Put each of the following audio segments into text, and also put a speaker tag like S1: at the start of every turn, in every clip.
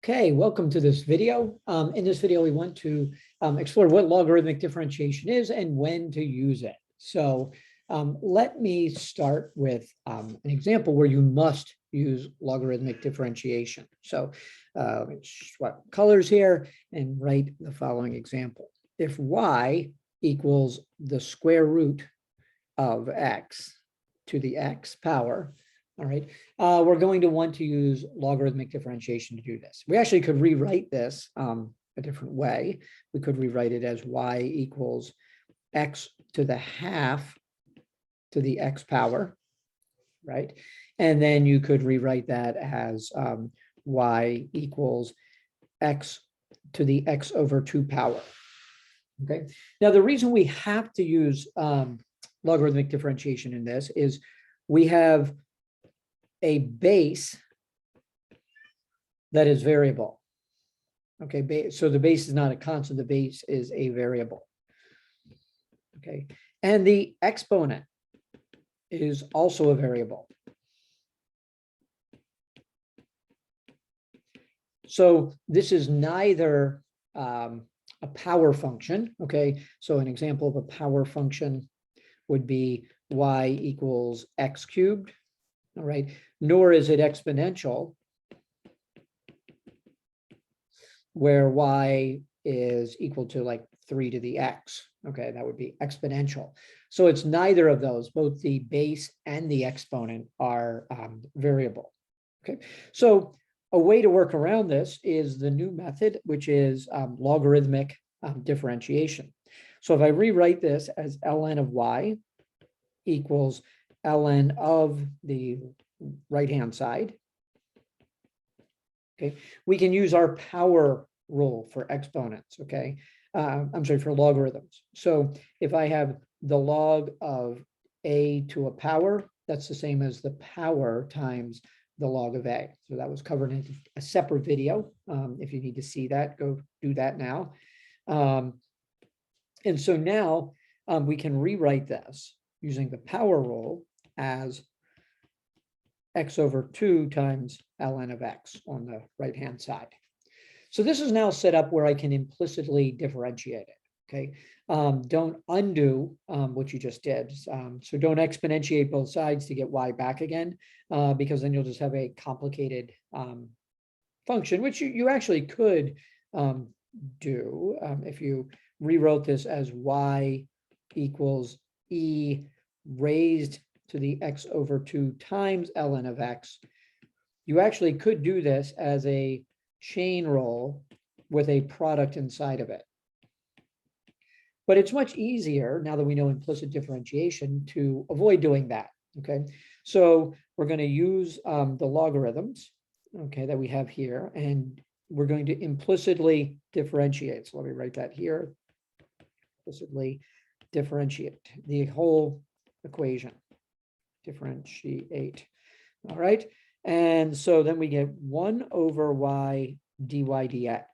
S1: Okay, welcome to this video. In this video, we want to explore what logarithmic differentiation is and when to use it. So let me start with an example where you must use logarithmic differentiation. So let me swap colors here and write the following example. If y equals the square root of x to the x power, all right, we're going to want to use logarithmic differentiation to do this. We actually could rewrite this a different way. We could rewrite it as y equals x to the half to the x power, right? And then you could rewrite that as y equals x to the x over 2 power. Okay. Now, the reason we have to use logarithmic differentiation in this is we have a base that is variable. Okay, so the base is not a constant, the base is a variable. Okay, and the exponent is also a variable. So this is neither a power function. Okay, so an example of a power function would be y equals x cubed. All right, nor is it exponential, where y is equal to like 3 to the x. Okay, that would be exponential. So it's neither of those. Both the base and the exponent are variable. Okay, so a way to work around this is the new method, which is logarithmic differentiation. So if I rewrite this as ln of y equals ln of the right-hand side, okay, we can use our power rule for exponents, okay? I'm sorry, for logarithms. So if I have the log of a to a power, that's the same as the power times the log of a. So that was covered in a separate video. If you need to see that, go do that now. And so now we can rewrite this using the power rule as x over 2 times ln of x on the right-hand side. So this is now set up where I can implicitly differentiate it, okay? Don't undo what you just did. So don't exponentiate both sides to get y back again, because then you'll just have a complicated function, which you actually could do if you rewrote this as y equals e raised to the x over 2 times ln of x. You actually could do this as a chain rule with a product inside of it. But it's much easier, now that we know implicit differentiation, to avoid doing that, okay? So we're going to use the logarithms, okay, that we have here, and we're going to implicitly differentiate. So let me write that here. Implicitly differentiate the whole equation. Differentiate. All right. And so then we get 1 over y dy dx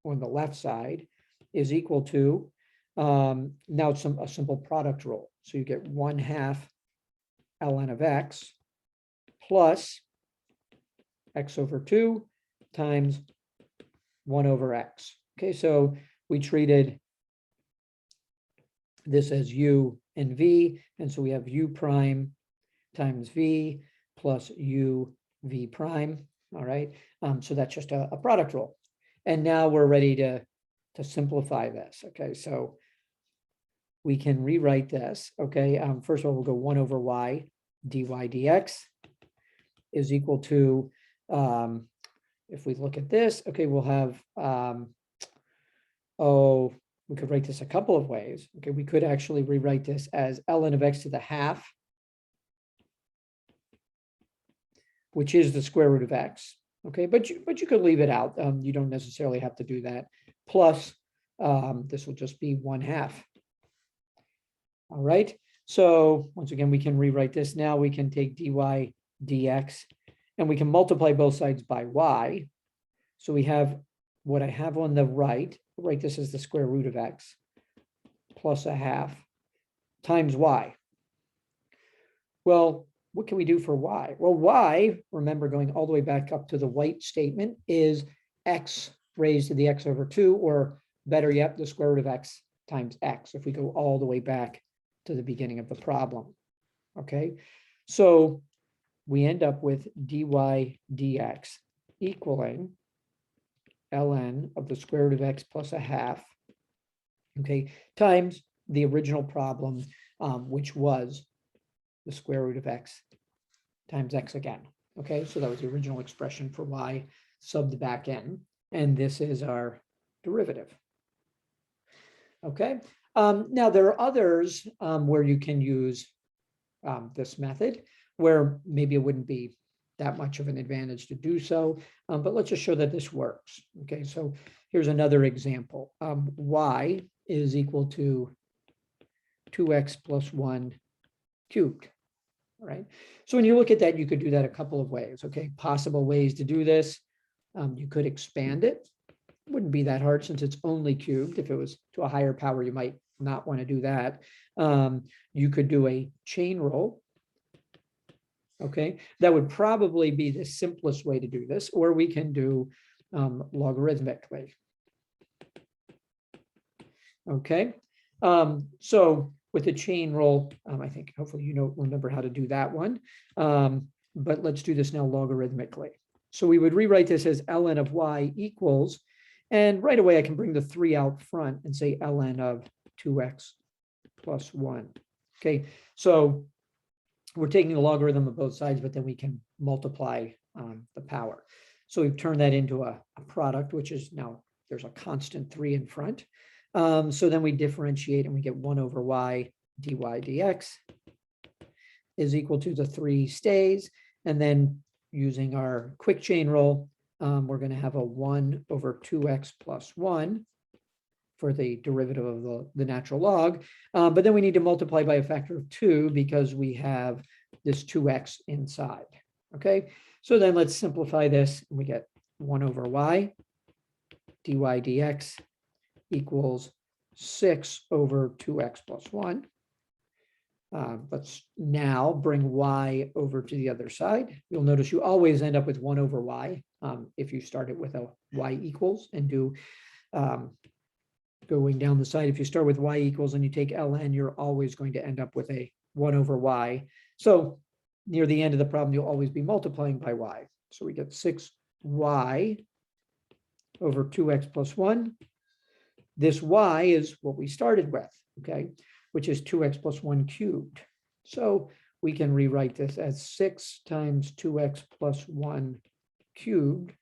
S1: on the left side is equal to, now it's a simple product rule. So you get 1/2 ln of x plus x over 2 times 1 over x. Okay, so we treated this as u and v, and so we have u prime times v plus u v prime. All right, so that's just a product rule. And now we're ready to simplify this. Okay, so we can rewrite this. Okay, first of all, we'll go 1 over y dy dx is equal to, if we look at this, okay, we'll have, we could write this a couple of ways. Okay, we could actually rewrite this as ln of x to the half, which is the square root of x. Okay, but you could leave it out. You don't necessarily have to do that. Plus, this will just be 1/2. All right. So once again, we can rewrite this. Now we can take dy dx, and we can multiply both sides by y. So we have what I have on the right. I'll write this as the square root of x plus 1/2 times y. Well, what can we do for y? Well, y, remember going all the way back up to the white statement, is x raised to the x over 2, or better yet, the square root of x times x, if we go all the way back to the beginning of the problem. Okay, so we end up with dy dx equaling ln of the square root of x plus a half, okay, times the original problem, which was the square root of x times x again. Okay, so that was the original expression for y subbed back in, and this is our derivative. Okay, now there are others where you can use this method, where maybe it wouldn't be that much of an advantage to do so, but let's just show that this works. Okay, so here's another example. Y is equal to 2x plus 1 cubed. All right, so when you look at that, you could do that a couple of ways. Okay, possible ways to do this. You could expand it. Wouldn't be that hard since it's only cubed. If it was to a higher power, you might not want to do that. You could do a chain rule. Okay, that would probably be the simplest way to do this, or we can do logarithmically. Okay, so with the chain rule, I think hopefully you remember how to do that one. But let's do this now logarithmically. So we would rewrite this as ln of y equals, and right away I can bring the 3 out front and say ln of 2x plus 1. Okay, so we're taking the logarithm of both sides, but then we can multiply the power. So we've turned that into a product, which is now there's a constant 3 in front. So then we differentiate and we get 1 over y dy dx is equal to the 3 stays. And then using our quick chain rule, we're going to have a 1 over 2x plus 1 for the derivative of the natural log. But then we need to multiply by a factor of 2 because we have this 2x inside. Okay, so then let's simplify this. We get 1 over y dy dx equals 6 over 2x plus 1. Let's now bring y over to the other side. You'll notice you always end up with 1 over y if you start it with a y equals and do going down the side. If you start with y equals and you take ln, you're always going to end up with a 1 over y. So near the end of the problem, you'll always be multiplying by y. So we get 6y over 2x plus 1. This y is what we started with, okay, which is 2x plus 1 cubed. So we can rewrite this as 6 times 2x plus 1 cubed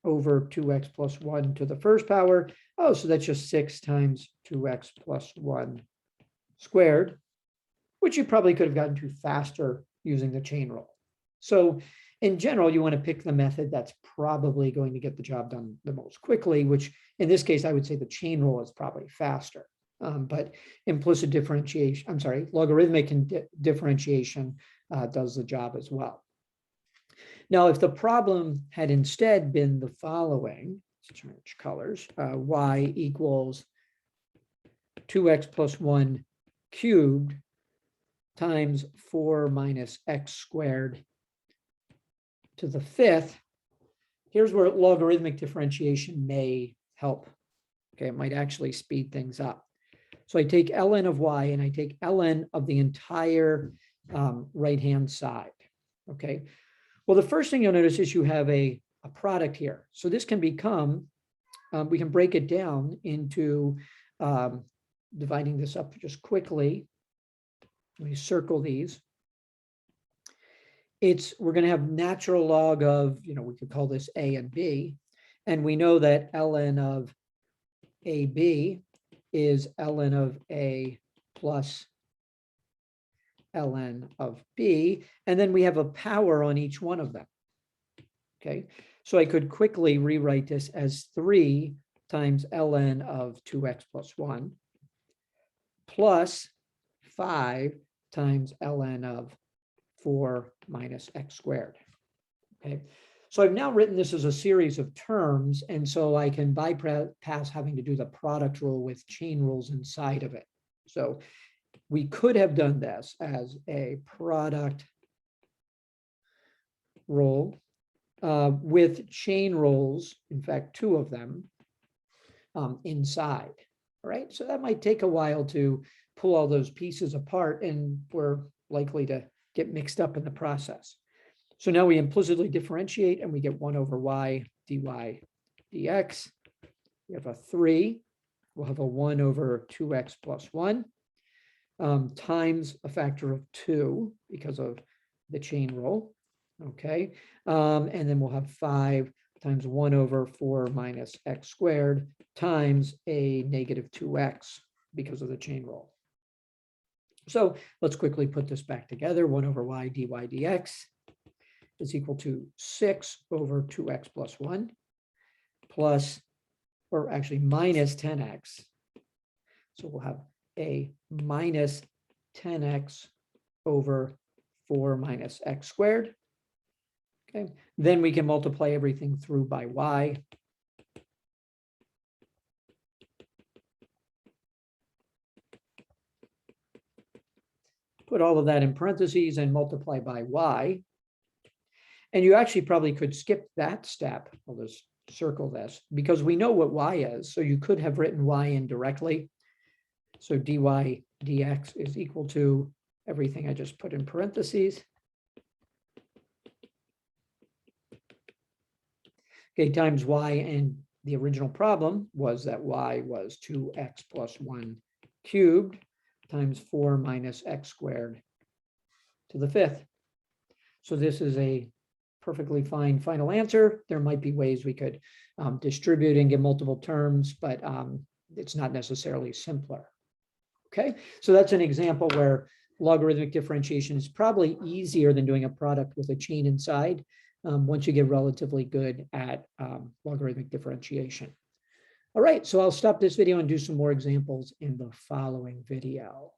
S1: over 2x plus 1 to the first power. Oh, so that's just 6 times 2x plus 1 squared, which you probably could have gotten to faster using the chain rule. So in general, you want to pick the method that's probably going to get the job done the most quickly, which in this case, I would say the chain rule is probably faster. But implicit differentiation, logarithmic differentiation does the job as well. Now, if the problem had instead been the following, let's change colors, y equals 2x plus 1 cubed times 4 minus x squared to the 5th, here's where logarithmic differentiation may help. Okay, it might actually speed things up. So I take ln of y and I take ln of the entire right-hand side. Okay, well, the first thing you'll notice is you have a product here. So this can become, we can break it down into dividing this up just quickly. Let me circle these. We're going to have natural log of, we could call this a and b. And we know that ln of ab is ln of a plus ln of b. And then we have a power on each one of them. Okay, so I could quickly rewrite this as 3 times ln of 2x plus 1 plus 5 times ln of 4 minus x squared. Okay, so I've now written this as a series of terms, and so I can bypass having to do the product rule with chain rules inside of it. So we could have done this as a product rule with chain rules, in fact, 2 of them inside. All right, so that might take a while to pull all those pieces apart, and we're likely to get mixed up in the process. So now we implicitly differentiate and we get 1 over y dy dx. We have a 3. We'll have a 1 over 2x plus 1 times a factor of 2 because of the chain rule. Okay, and then we'll have 5 times 1 over 4 minus x squared times a negative 2x because of the chain rule. So let's quickly put this back together. 1 over y dy dx is equal to 6 over 2x plus 1 plus, or actually minus 10x. So we'll have a minus 10x over 4 minus x squared. Okay, then we can multiply everything through by y. Put all of that in parentheses and multiply by y. And you actually probably could skip that step. I'll just circle this because we know what y is. So you could have written y in directly. So dy dx is equal to everything I just put in parentheses. Okay, times y, and the original problem was that y was 2x plus 1 cubed times 4 minus x squared to the 5th. So this is a perfectly fine final answer. There might be ways we could distribute and get multiple terms, but it's not necessarily simpler. Okay, so that's an example where logarithmic differentiation is probably easier than doing a product with a chain inside once you get relatively good at logarithmic differentiation. All right, so I'll stop this video and do some more examples in the following video.